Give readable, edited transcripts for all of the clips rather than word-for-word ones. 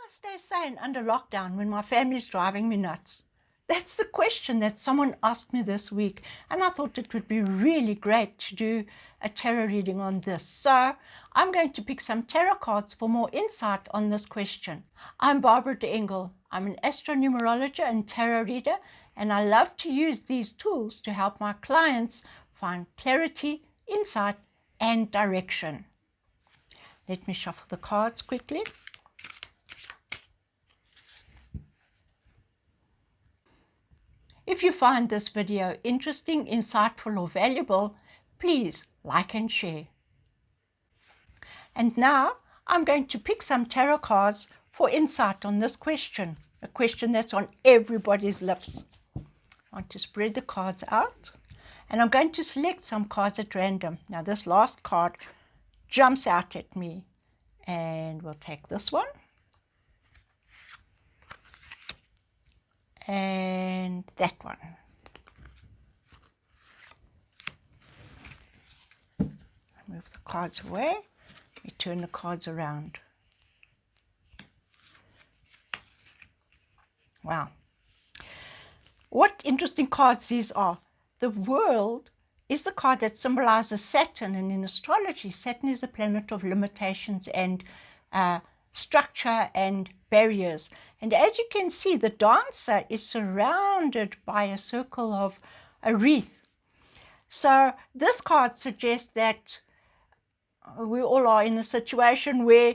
I stay sane under lockdown when my family's driving me nuts? That's the question that someone asked me this week, and I thought it would be really great to do a tarot reading on this. So I'm going to pick some tarot cards for more insight on this question. I'm Barbra de Engel. I'm an astronumerologist and tarot reader, and I love to use these tools to help my clients find clarity, insight, and direction. Let me shuffle the cards quickly. If you find this video interesting, insightful, or valuable, please like and share. And now I'm going to pick some tarot cards for insight on this question, a question that's on everybody's lips. I want to spread the cards out, and I'm going to select some cards at random. Now this last card jumps out at me, and we'll take this one. And that one. Move the cards away. We turn the cards around. Wow. What interesting cards these are. The World is the card that symbolizes Saturn, and in astrology, Saturn is the planet of limitations and structure and barriers. And as you can see, the dancer is surrounded by a circle of a wreath. So this card suggests that we all are in a situation where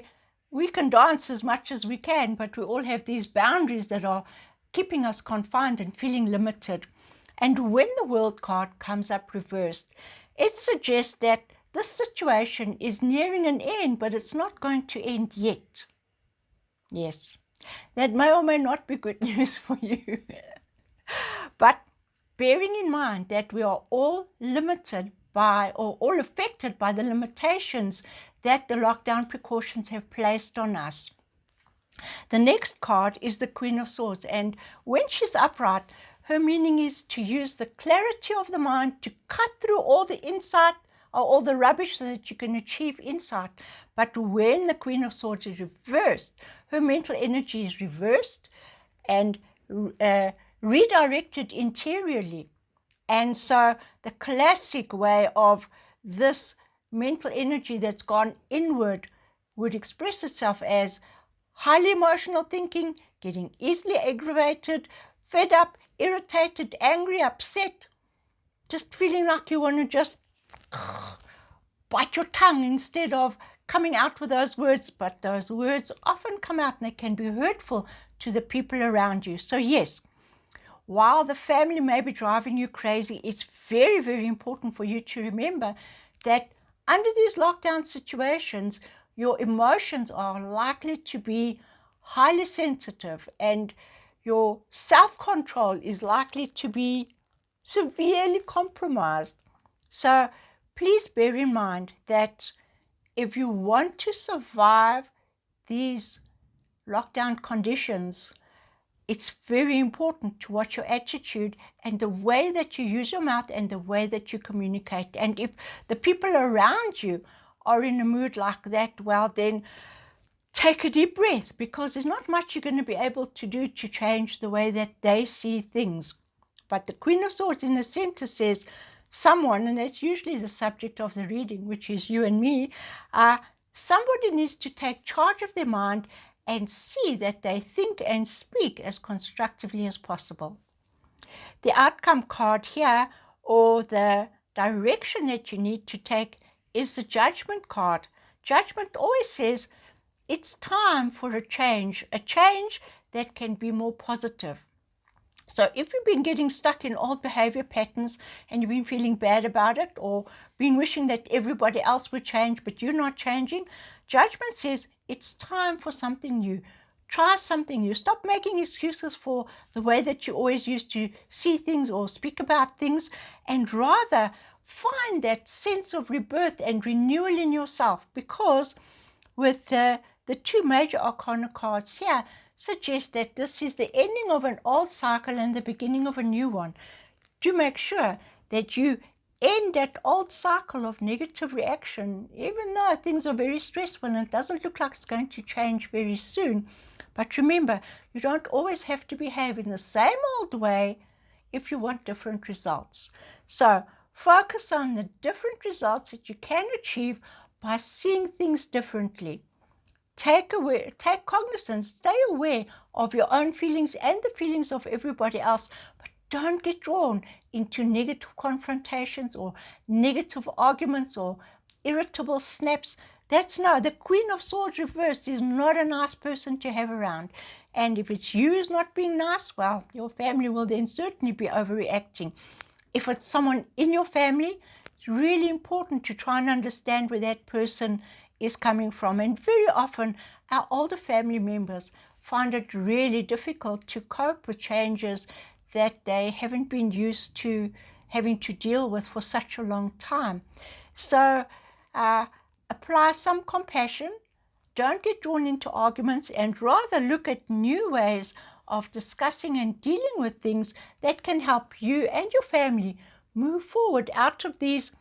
we can dance as much as we can, but we all have these boundaries that are keeping us confined and feeling limited. And when the World card comes up reversed, it suggests that this situation is nearing an end, but it's not going to end yet. Yes, that may or may not be good news for you. But bearing in mind that we are all limited by, or all affected by, the limitations that the lockdown precautions have placed on us. The next card is the Queen of Swords, and when she's upright, her meaning is to use the clarity of the mind to cut through all the insight or all the rubbish so that you can achieve insight. But when the Queen of Swords is reversed, her mental energy is reversed and redirected interiorly. And so the classic way of this mental energy that's gone inward would express itself as highly emotional thinking, getting easily aggravated, fed up, irritated, angry, upset, just feeling like you want to just bite your tongue instead of coming out with those words. But those words often come out and they can be hurtful to the people around you. So yes, while the family may be driving you crazy, it's very, very important for you to remember that under these lockdown situations, your emotions are likely to be highly sensitive and your self-control is likely to be severely compromised. So please bear in mind that if you want to survive these lockdown conditions, it's very important to watch your attitude and the way that you use your mouth and the way that you communicate. And if the people around you are in a mood like that, well, then take a deep breath, because there's not much you're going to be able to do to change the way that they see things. But the Queen of Swords in the center says someone, and that's usually the subject of the reading, which is you and me, somebody needs to take charge of their mind and see that they think and speak as constructively as possible. The outcome card here, or the direction that you need to take, is the Judgment card. Judgment always says it's time for a change that can be more positive. So if you've been getting stuck in old behavior patterns and you've been feeling bad about it, or been wishing that everybody else would change but you're not changing, Judgment says it's time for something new. Try something new. Stop making excuses for the way that you always used to see things or speak about things, and rather find that sense of rebirth and renewal in yourself, because with the two major arcana cards here suggest that this is the ending of an old cycle and the beginning of a new one. Do make sure that you end that old cycle of negative reaction, even though things are very stressful and it doesn't look like it's going to change very soon. But remember, you don't always have to behave in the same old way if you want different results. So focus on the different results that you can achieve by seeing things differently. Take cognizance, stay aware of your own feelings and the feelings of everybody else, but don't get drawn into negative confrontations or negative arguments or irritable snaps. The Queen of Swords reversed is not a nice person to have around. And if it's you who's not being nice, well, your family will then certainly be overreacting. If it's someone in your family, it's really important to try and understand where that person is coming from. And very often, our older family members find it really difficult to cope with changes that they haven't been used to having to deal with for such a long time. So apply some compassion. Don't get drawn into arguments, and rather look at new ways of discussing and dealing with things that can help you and your family move forward out of these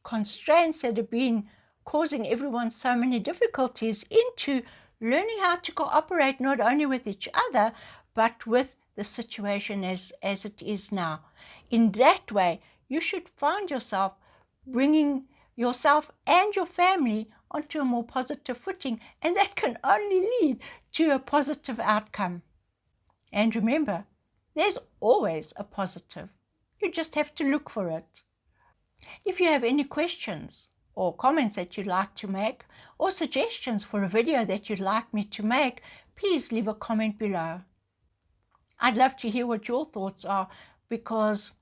constraints that have been causing everyone so many difficulties, into learning how to cooperate not only with each other, but with the situation as it is now. In that way, you should find yourself bringing yourself and your family onto a more positive footing, and that can only lead to a positive outcome. And remember, there's always a positive. You just have to look for it. If you have any questions or comments that you'd like to make, or suggestions for a video that you'd like me to make, please leave a comment below. I'd love to hear what your thoughts are, because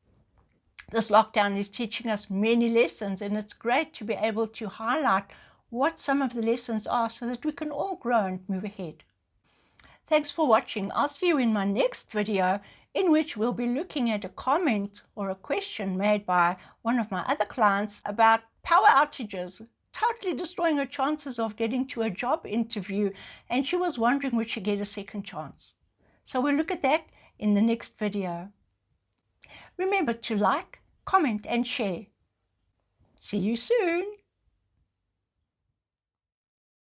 this lockdown is teaching us many lessons, and it's great to be able to highlight what some of the lessons are so that we can all grow and move ahead. Thanks for watching. I'll see you in my next video, in which we'll be looking at a comment or a question made by one of my other clients about power outages totally destroying her chances of getting to a job interview, and she was wondering would she get a second chance. So we'll look at that in the next video. Remember to like, comment and share. See you soon.